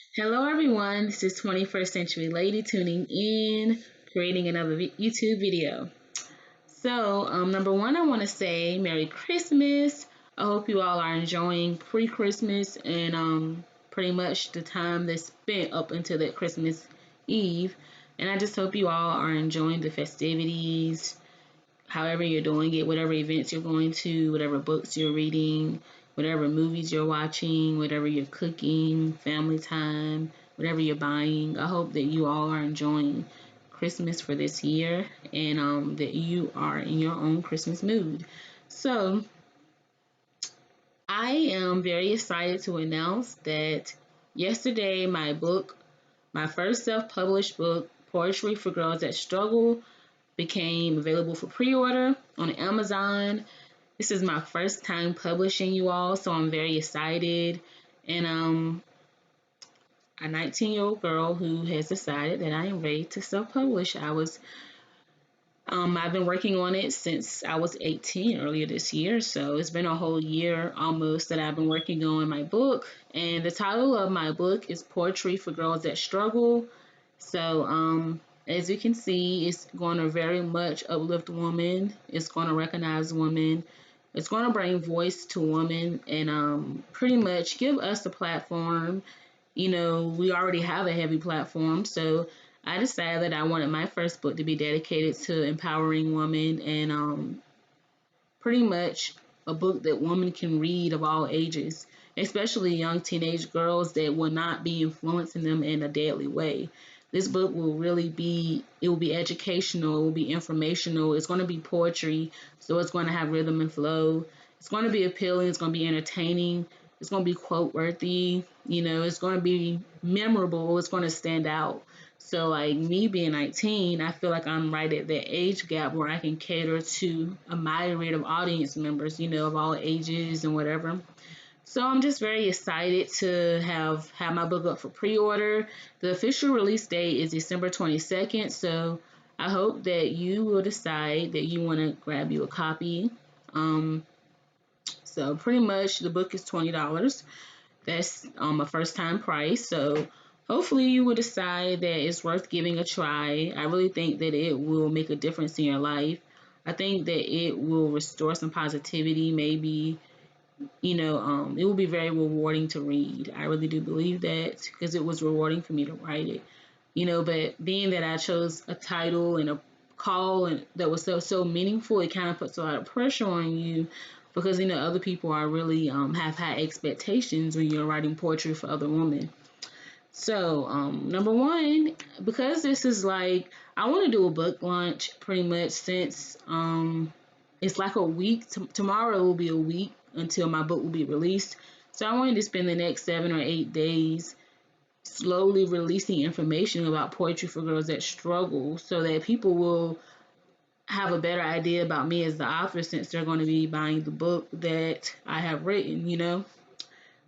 Hello, everyone. This is 21st Century Lady tuning in, creating another YouTube video. So, number one, I want to say Merry Christmas. I hope you all are enjoying pre Christmas and pretty much the time that's spent up until that Christmas Eve. And I just hope you all are enjoying the festivities, however you're doing it, whatever events you're going to, whatever books you're reading, whatever movies you're watching, whatever you're cooking, family time, whatever you're buying. I hope that you all are enjoying Christmas for this year and that you are in your own Christmas mood. So, I am very excited to announce that yesterday my first self published book, Poetry for Girls That Struggle, became available for pre-order on Amazon. This is my first time publishing, you all, so I'm very excited. And a 19-year-old girl who has decided that I am ready to self-publish. I've been working on it since I was 18 earlier this year, so it's been a whole year almost that I've been working on my book. And the title of my book is Poetry for Girls That Struggle. So, as you can see, it's going to very much uplift women. It's going to recognize women. It's going to bring voice to women and pretty much give us a platform. We already have a heavy platform, so I decided that I wanted my first book to be dedicated to empowering women and pretty much a book that women can read of all ages, especially young teenage girls that will not be influencing them in a deadly way. This book it will be educational, it will be informational, it's going to be poetry, so it's going to have rhythm and flow. It's going to be appealing, it's going to be entertaining, it's going to be quote worthy, it's going to be memorable, it's going to stand out. So, like me being 19, I feel like I'm right at that age gap where I can cater to a myriad of audience members, of all ages and whatever. So I'm just very excited to have my book up for pre-order. The official release date is December 22nd, so I hope that you will decide that you want to grab you a copy. Um, so pretty much the book is $20. That's a first time price. So hopefully you will decide that it's worth giving a try. I really think that it will make a difference in your life. I think that it will restore some positivity, maybe, it will be very rewarding to read. I really do believe that because it was rewarding for me to write it. But being that I chose a title and a call and that was so meaningful, it kind of puts a lot of pressure on you because other people are really have high expectations when you're writing poetry for other women. So number one, because this is like I want to do a book launch pretty much since it's like a week. Tomorrow will be a week until my book will be released. So I wanted to spend the next 7 or 8 days slowly releasing information about poetry for girls that struggle so that people will have a better idea about me as the author since they're going to be buying the book that I have written.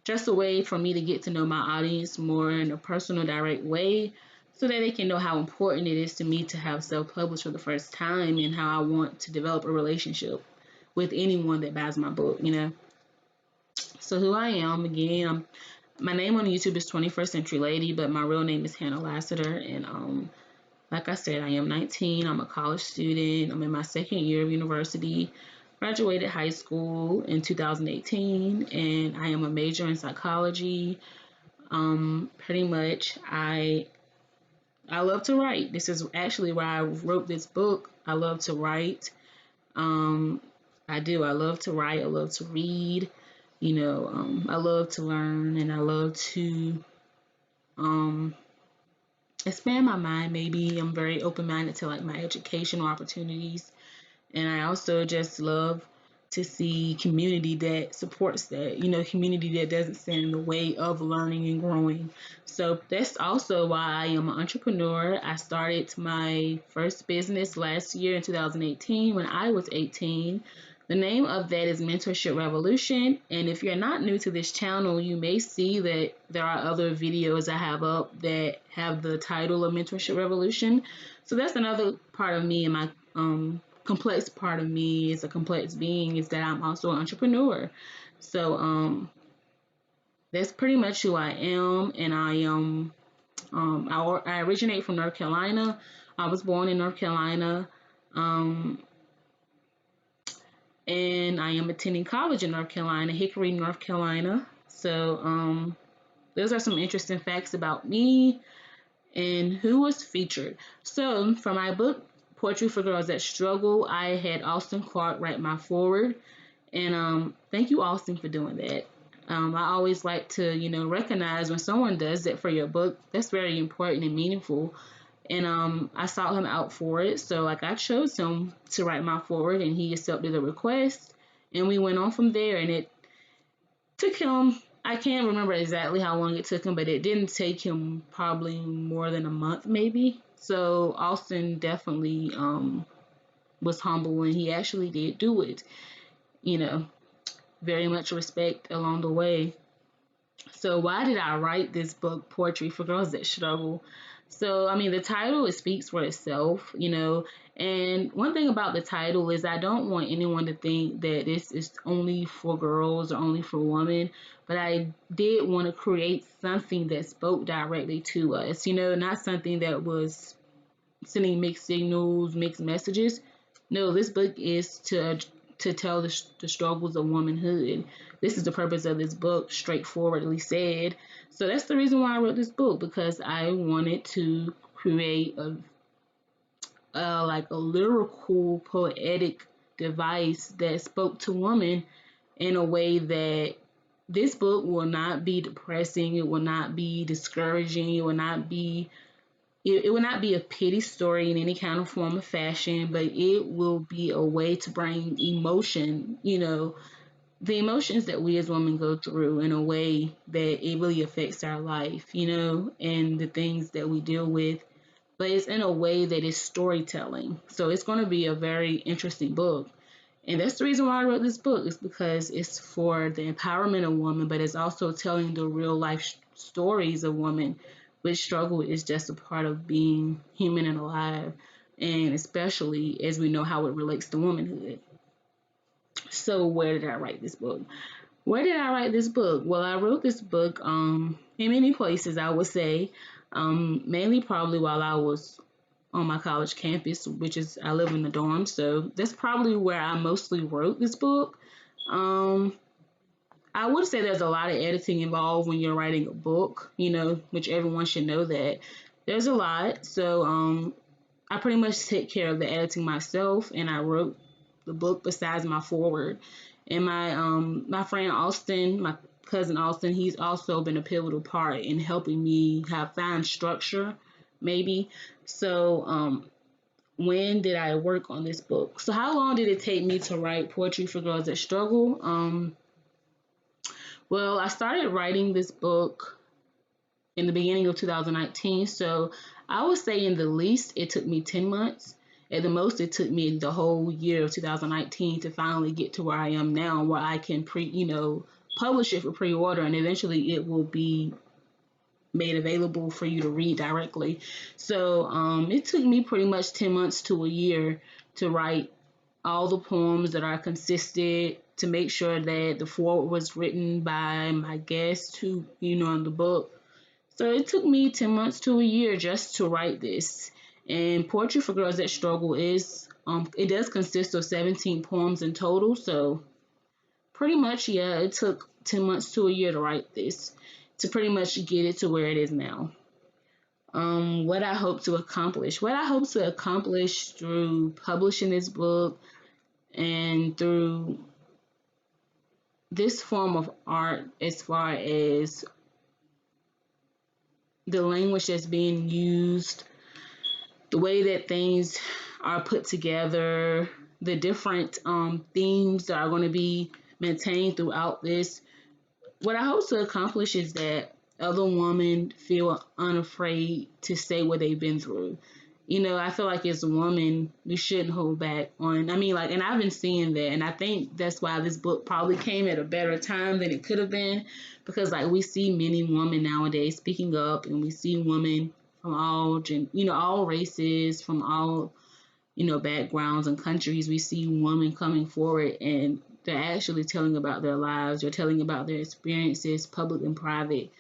Just a way for me to get to know my audience more in a personal, direct way so that they can know how important it is to me to have self-published for the first time and how I want to develop a relationship with anyone that buys my book. So who I am, again, my name on YouTube is 21st Century Lady, but my real name is Hannah Lassiter. And like I said, I am 19. I'm a college student. I'm in my second year of university. Graduated high school in 2018, and I am a major in psychology. Pretty much, I love to write. This is actually why I wrote this book. I love to write. Um, I do. I love to write. I love to read. I love to learn, and I love to um, expand my mind. Maybe I'm very open minded to like my educational opportunities. And I also just love to see community that supports that, community that doesn't stand in the way of learning and growing. So that's also why I am an entrepreneur. I started my first business last year in 2018 when I was 18. The name of that is Mentorship Revolution. And if you're not new to this channel, you may see that there are other videos I have up that have the title of Mentorship Revolution. So that's another part of me and my complex part of me is a complex being is that I'm also an entrepreneur. So that's pretty much who I am. And I originate from North Carolina. I was born in North Carolina. Um, and I am attending college in North Carolina, Hickory, North Carolina. So, those are some interesting facts about me and who was featured. So, for my book, Poetry for Girls That Struggle, I had Austin Clark write my foreword. And thank you, Austin, for doing that. I always like to, recognize when someone does that for your book. That's very important and meaningful. And I sought him out for it. So like I chose him to write my forward, and he accepted the request, and we went on from there. And it took him. I can't remember exactly how long it took him, but it didn't take him probably more than a month, maybe. So Austin definitely was humble, and he actually did do it. You know, very much respect along the way. So why did I write this book, Poetry for Girls That Struggle? So I mean, the title, it speaks for itself, And one thing about the title is I don't want anyone to think that this is only for girls or only for women, but I did want to create something that spoke directly to us, not something that was sending mixed signals, mixed messages. No, this book is to tell the struggles of womanhood. This is the purpose of this book, straightforwardly said. So that's the reason why I wrote this book, because I wanted to create like a lyrical, poetic device that spoke to women in a way that this book will not be depressing. It will not be discouraging. It will not be a pity story in any kind of form of fashion, but it will be a way to bring emotion, the emotions that we as women go through in a way that it really affects our life, and the things that we deal with. But it's in a way that is storytelling. So it's going to be a very interesting book. And that's the reason why I wrote this book, is because it's for the empowerment of women, but it's also telling the real life stories of women, which struggle is just a part of being human and alive, and especially as we know how it relates to womanhood. So where did I write this book? Where did I write this book? Well, I wrote this book in many places, I would say, mainly probably while I was on my college campus, which is, I live in the dorm, so that's probably where I mostly wrote this book. Um, I would say there's a lot of editing involved when you're writing a book, which everyone should know that. There's a lot, so I pretty much take care of the editing myself, and I wrote the book besides my forward. And my friend Austin, my cousin Austin, he's also been a pivotal part in helping me have find structure, maybe. So when did I work on this book? So how long did it take me to write Poetry for Girls That Struggle? Well, I started writing this book in the beginning of 2019. So I would say in the least it took me 10 months. At the most, it took me the whole year of 2019 to finally get to where I am now, where I can publish it for pre-order, and eventually it will be made available for you to read directly. So it took me pretty much 10 months to a year to write all the poems that are consistent, to make sure that the foreword was written by my guest who, in the book. So it took me 10 months to a year just to write this. And Poetry for Girls That Struggle it does consist of 17 poems in total. So pretty much, yeah, it took 10 months to a year to write this, to pretty much get it to where it is now. What I hope to accomplish. What I hope to accomplish through publishing this book and through this form of art, as far as the language that's being used, the way that things are put together, the different themes that are going to be maintained throughout this. What I hope to accomplish is that other women feel unafraid to say what they've been through. I feel like as a woman, we shouldn't hold back on, and I've been seeing that, and I think that's why this book probably came at a better time than it could have been, because like we see many women nowadays speaking up, and we see women from all races, from all, backgrounds and countries. We see women coming forward and they're actually telling about their lives, they're telling about their experiences, public and private,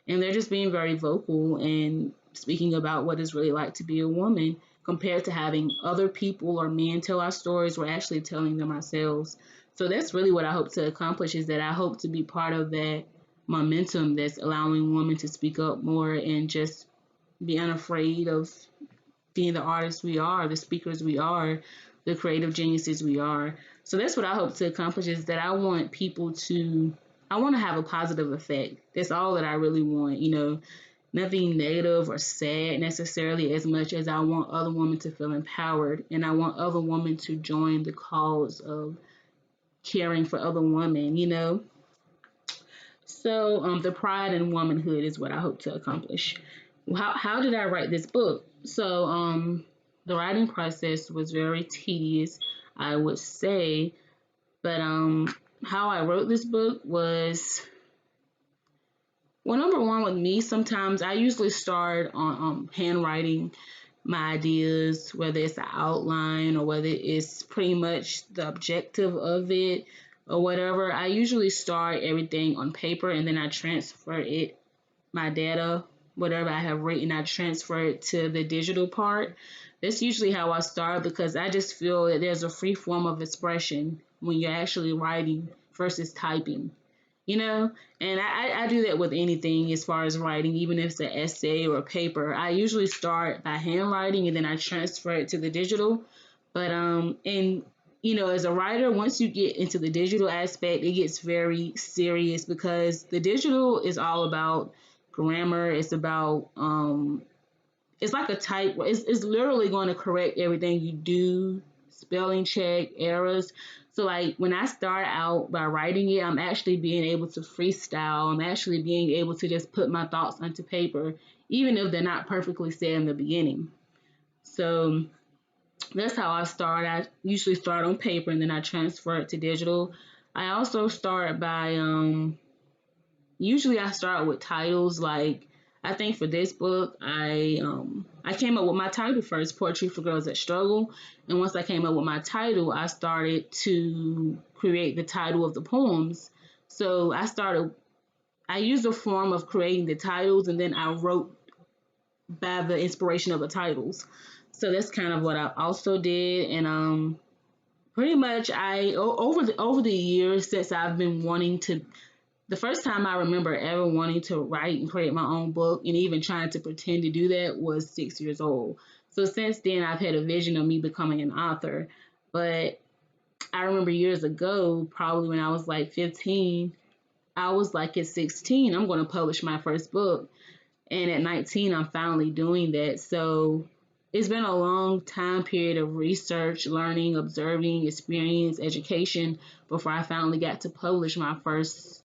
and they're just being very vocal and speaking about what it's really like to be a woman compared to having other people or men tell our stories. We're actually telling them ourselves. So that's really what I hope to accomplish, is that I hope to be part of that momentum that's allowing women to speak up more and just be unafraid of being the artists we are, the speakers we are, the creative geniuses we are. So that's what I hope to accomplish, is that I want people to, I want to have a positive effect. That's all that I really want, nothing negative or sad necessarily, as much as I want other women to feel empowered, and I want other women to join the cause of caring for other women. So the pride in womanhood is what I hope to accomplish. How did I write this book? So the writing process was very tedious, I would say, but how I wrote this book was, well, number one, with me, sometimes I usually start on handwriting my ideas, whether it's an outline or whether it's pretty much the objective of it or whatever. I usually start everything on paper and then I transfer it, my data, whatever I have written, I transfer it to the digital part. That's usually how I start, because I just feel that there's a free form of expression when you're actually writing versus typing, you know? And I do that with anything as far as writing, even if it's an essay or a paper. I usually start by handwriting and then I transfer it to the digital. But and as a writer, once you get into the digital aspect, it gets very serious, because the digital is all about grammar. It's about it's like a type. It's literally going to correct everything you do, spelling check, errors. So like when I start out by writing it, I'm actually being able to freestyle. I'm actually being able to just put my thoughts onto paper, even if they're not perfectly said in the beginning. So that's how I start. I usually start on paper and then I transfer it to digital. I also start by usually I start with titles. Like, I think for this book, I came up with my title first, Poetry for Girls That Struggle. And once I came up with my title, I started to create the title of the poems. So I used a form of creating the titles, and then I wrote by the inspiration of the titles. So that's kind of what I also did. And pretty much over the years, since I've been wanting to, the first time I remember ever wanting to write and create my own book and even trying to pretend to do that was 6 years old. So since then, I've had a vision of me becoming an author. But I remember years ago, probably when I was like 15, I was like, at 16, I'm going to publish my first book. And at 19, I'm finally doing that. So it's been a long time period of research, learning, observing, experience, education before I finally got to publish my first